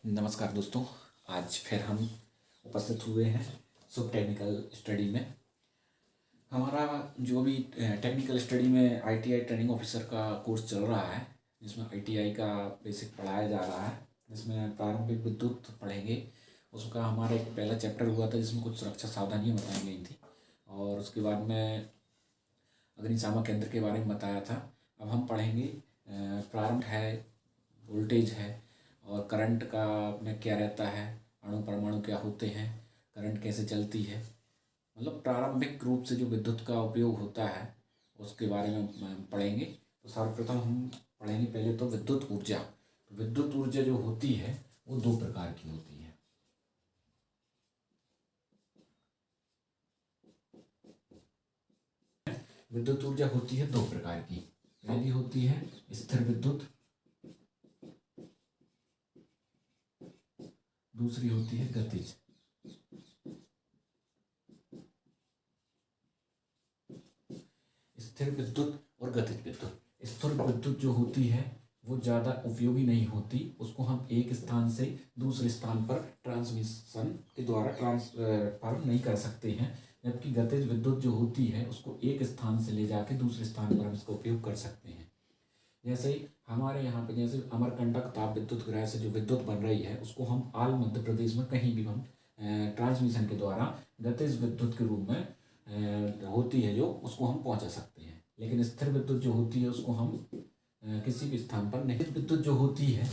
नमस्कार दोस्तों, आज फिर हम उपस्थित हुए हैं शुभ टेक्निकल स्टडी में। हमारा जो भी टेक्निकल स्टडी में आईटीआई ट्रेनिंग ऑफिसर का कोर्स चल रहा है, जिसमें आईटीआई का बेसिक पढ़ाया जा रहा है, जिसमें प्रारंभिक विद्युत पढ़ेंगे। उसका हमारा एक पहला चैप्टर हुआ था जिसमें कुछ सुरक्षा सावधानियाँ बताई गई थी, और उसके बाद में अग्निशामक केंद्र के बारे में बताया था। अब हम पढ़ेंगे प्रारंभ है, वोल्टेज है, और करंट का में क्या रहता है, अणु परमाणु क्या होते हैं, करंट कैसे चलती है, मतलब प्रारंभिक रूप से जो विद्युत का उपयोग होता है उसके बारे में पढ़ेंगे। तो सर्वप्रथम हम पढ़ेंगे पहले तो विद्युत ऊर्जा। तो विद्युत ऊर्जा जो होती है वो दो प्रकार की होती है। विद्युत ऊर्जा होती है दो प्रकार की। पहली होती है स्थिर विद्युत, दूसरी होती है गतिज। स्थिर विद्युत और गतिज विद्युत। स्थिर विद्युत जो होती है वो ज़्यादा उपयोगी नहीं होती, उसको हम एक स्थान से दूसरे स्थान पर ट्रांसमिशन के द्वारा ट्रांसफर नहीं कर सकते हैं। जबकि गतिज विद्युत जो होती है उसको एक स्थान से ले जाके दूसरे स्थान पर हम इसका उपयोग कर सकते हैं। जैसे हमारे यहाँ पे जैसे अमरकंटक ताप विद्युत गृह से जो विद्युत बन रही है उसको हम आल मध्य प्रदेश में कहीं भी हम ट्रांसमिशन के द्वारा गतिज विद्युत के रूप में होती है जो उसको हम पहुँचा सकते हैं। लेकिन स्थिर विद्युत जो होती है उसको हम किसी भी स्थान पर नहीं। विद्युत जो होती है,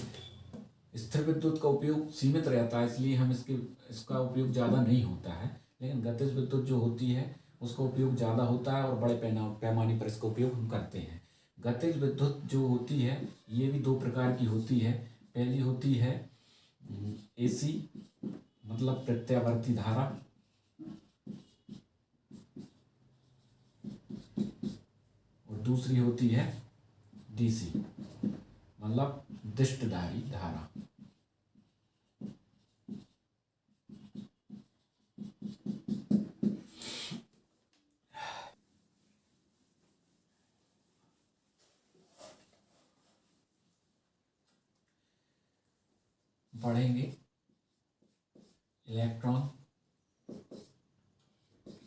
स्थिर विद्युत का उपयोग सीमित रहता है, इसलिए हम इसका उपयोग ज़्यादा नहीं होता है। लेकिन गतिज विद्युत जो होती है उसका उपयोग ज़्यादा होता है और बड़े पैमाने पर इसका उपयोग हम करते हैं। गतिज विद्युत जो होती है ये भी दो प्रकार की होती है। पहली होती है एसी, मतलब प्रत्यावर्ती धारा, और दूसरी होती है डीसी, मतलब दिष्टधारी धारा। पढ़ेंगे इलेक्ट्रॉन,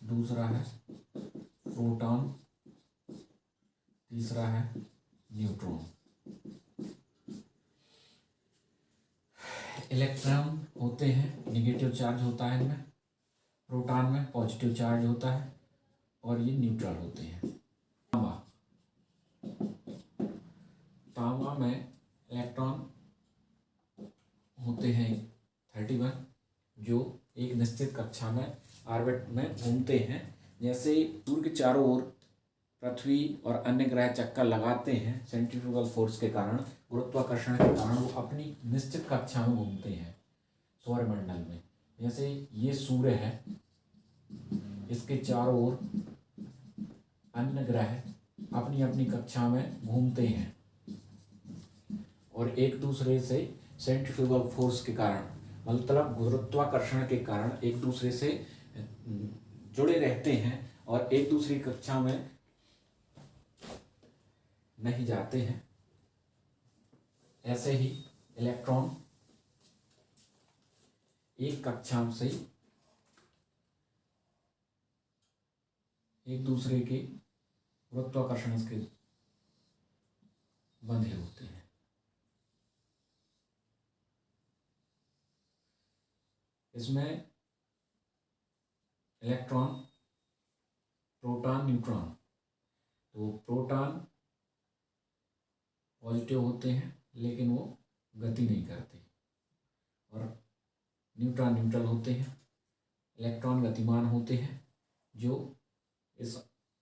दूसरा है प्रोटॉन, तीसरा है न्यूट्रॉन। इलेक्ट्रॉन होते हैं, नेगेटिव चार्ज होता है इनमें, प्रोटॉन में पॉजिटिव चार्ज होता है, और ये न्यूट्रल होते हैं। तांबा में इलेक्ट्रॉन होते हैं 31, जो एक निश्चित कक्षा में ऑर्बिट में घूमते हैं। जैसे सूर्य के चारों ओर पृथ्वी और अन्य ग्रह चक्कर लगाते हैं, सेंट्रीफ्यूगल फोर्स के कारण, गुरुत्वाकर्षण के कारण वो अपनी निश्चित कक्षा में घूमते हैं सौरमंडल में। जैसे ये सूर्य है, इसके चारों ओर अन्य ग्रह अपनी अपनी कक्षा में घूमते हैं और एक दूसरे से सेंट्रीफ्यूगल फोर्स के कारण, मतलब गुरुत्वाकर्षण के कारण एक दूसरे से जुड़े रहते हैं और एक दूसरी कक्षा में नहीं जाते हैं। ऐसे ही इलेक्ट्रॉन एक कक्षा से एक दूसरे के गुरुत्वाकर्षण के बंधे होते हैं। इसमें इलेक्ट्रॉन, प्रोटॉन, न्यूट्रॉन। तो प्रोटॉन पॉजिटिव होते हैं लेकिन वो गति नहीं करते, और न्यूट्रॉन न्यूट्रल होते हैं। इलेक्ट्रॉन गतिमान होते हैं जो इस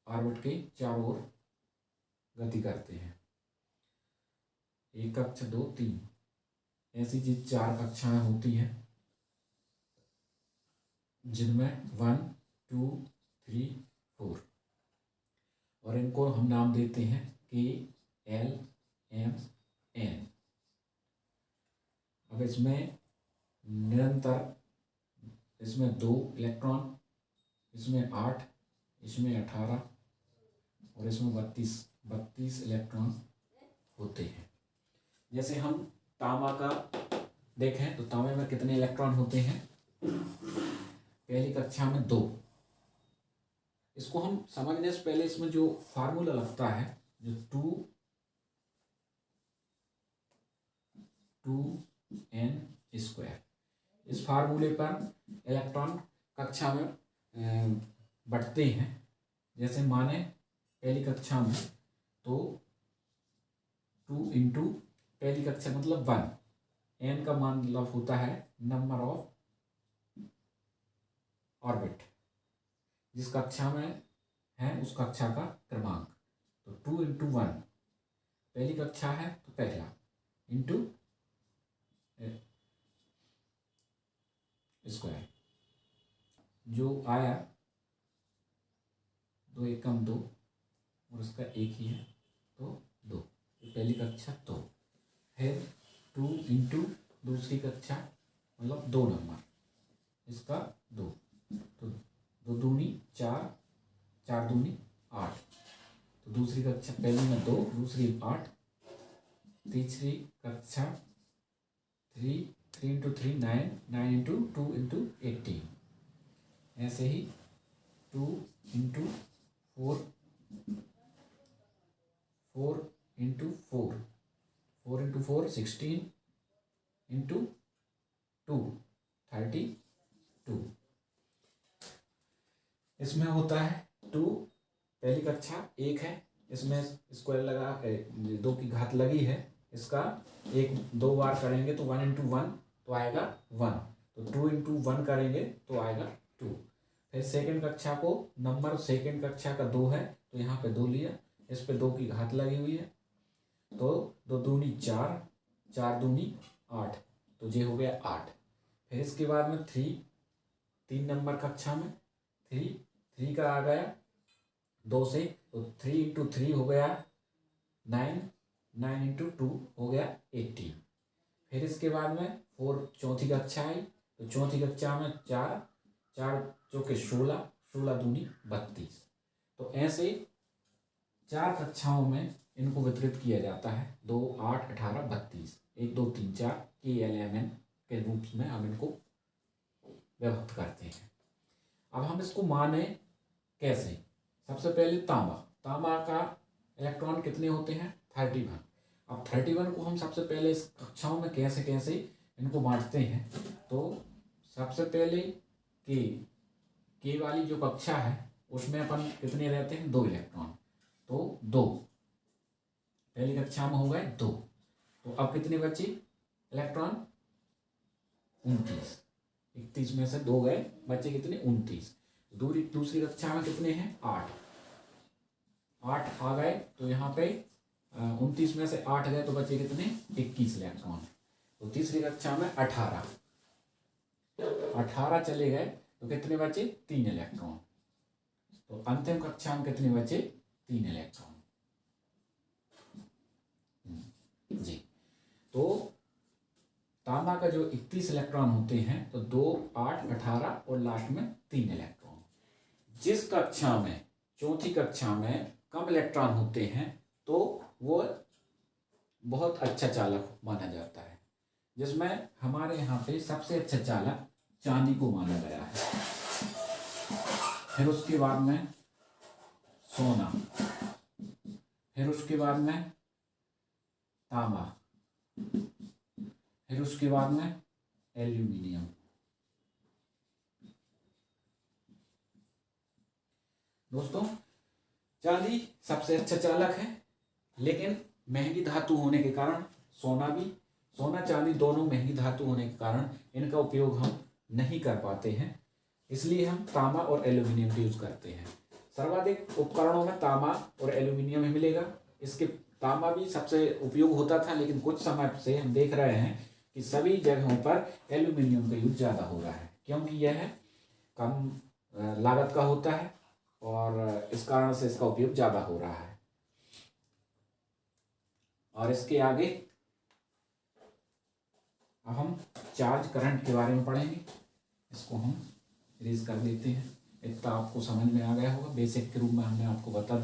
ऑर्बिट के चारों ओर गति करते हैं। एक कक्षा, दो, तीन, ऐसी चीज चार कक्षाएं होती हैं जिनमें 1, 2, 3, 4, और इनको हम नाम देते हैं K, L, M, N। अब इसमें निरंतर, इसमें 2 इलेक्ट्रॉन, इसमें 8, इसमें 18 और इसमें 32 इलेक्ट्रॉन होते हैं। जैसे हम तांबा का देखें तो तांबे में कितने इलेक्ट्रॉन होते हैं, पहली कक्षा में 2। इसको हम समझने से पहले इसमें जो फार्मूला लगता है, जो 2n², इस फार्मूले पर इलेक्ट्रॉन कक्षा में बढ़ते हैं। जैसे माने पहली कक्षा में तो 2 इंटू पहली कक्षा मतलब 1, n का मान मतलब होता है नंबर ऑफ ऑर्बिट, जिस कक्षा में है उस कक्षा का क्रमांक। तो 2 इंटू 1 पहली कक्षा है तो पहला, इंटू स्क्वायर, जो आया 2 एकम 2 और उसका एक ही है तो 2, पहली कक्षा 2। फिर 2 इंटू दूसरी कक्षा मतलब 2 नंबर, इसका 2, तो 2 दूनी 4, 4 दूनी 8, तो दूसरी कक्षा पहली में 2, दूसरी 8, तीसरी कक्षा 3 इंटू 3 9, 9 इंटू 2 इंटू 18, ऐसे ही 2 इंटू 4 इंटू 4 इंटू 4 16 इंटू 2 32। इसमें होता है 2, पहली कक्षा 1 है, इसमें स्क्वायर लगा 2 की घात लगी है, इसका 1 2 बार करेंगे तो 1 इंटू 1 तो आएगा 1, तो 2 इंटू 1 करेंगे तो आएगा 2। फिर सेकंड कक्षा को नंबर सेकंड कक्षा का 2 है तो यहाँ पे 2 लिया, इस पे 2 की घात लगी हुई है, तो 2 दूनी 4, 4 दूनी 8, तो ये हो गया 8। फिर इसके बाद में 3 नंबर कक्षा में 3 का आ गया 2 से, तो 3 इंटू 3 हो गया 9, 9 इंटू 2 हो गया 18। फिर इसके बाद में 4 चौथी कक्षा आई, तो चौथी कक्षा में 4 चौके 16, 16 दूनी 32। तो ऐसे 4 कक्षाओं में इनको वितरित किया जाता है, 2 8 18 32, 1 2 3 4 KLMN के रूप में हम इनको व्यक्त करते हैं। अब हम इसको माने कैसे, सबसे पहले तांबा का इलेक्ट्रॉन कितने होते हैं 31। अब 31 को हम सबसे पहले इस कक्षाओं में कैसे कैसे इनको बांटते हैं, तो सबसे पहले के वाली जो कक्षा है उसमें अपन कितने रहते हैं 2 इलेक्ट्रॉन, तो 2 पहली कक्षा में हो गए 2, तो अब कितने बचे इलेक्ट्रॉन 29, 31 में से 2 गए, बचे कितने 29। दूसरी कक्षा में कितने हैं 8 आ गए, तो यहाँ पे 29 में से 8 गए तो बचे कितने 21 इलेक्ट्रॉन। तो तीसरी कक्षा में 18 चले गए तो कितने बचे 3 इलेक्ट्रॉन। तो अंतिम कक्षा में कितने बचे 3 इलेक्ट्रॉन जी। तो तांबा का जो 31 इलेक्ट्रॉन होते हैं तो 2 8 18 और लास्ट में 3 इलेक्ट्रॉन। जिस कक्षा में चौथी कक्षा में कम इलेक्ट्रॉन होते हैं तो वो बहुत अच्छा चालक माना जाता है, जिसमें हमारे यहाँ पे सबसे अच्छा चालक चांदी को माना गया है। फिर उसके बाद में सोना, फिर उसके बाद में तांबा, फिर उसके बाद में एल्यूमिनियम। दोस्तों चांदी सबसे अच्छा चालक है, लेकिन महंगी धातु होने के कारण सोना चांदी दोनों महंगी धातु होने के कारण इनका उपयोग हम नहीं कर पाते हैं, इसलिए हम तांबा और एल्यूमिनियम का यूज करते हैं। सर्वाधिक उपकरणों में तांबा और एल्यूमिनियम ही मिलेगा। इसके तांबा भी सबसे उपयोग होता था, लेकिन कुछ समय से हम देख रहे हैं कि सभी जगहों पर एल्यूमिनियम का यूज ज़्यादा हो रहा है, क्योंकि यह कम लागत का होता है और इस कारण से इसका उपयोग ज़्यादा हो रहा है। और इसके आगे अब हम चार्ज करंट के बारे में पढ़ेंगे। इसको हम इरेज कर देते हैं। इतना आपको समझ में आ गया होगा, बेसिक के रूप में हमने आपको बता दिया।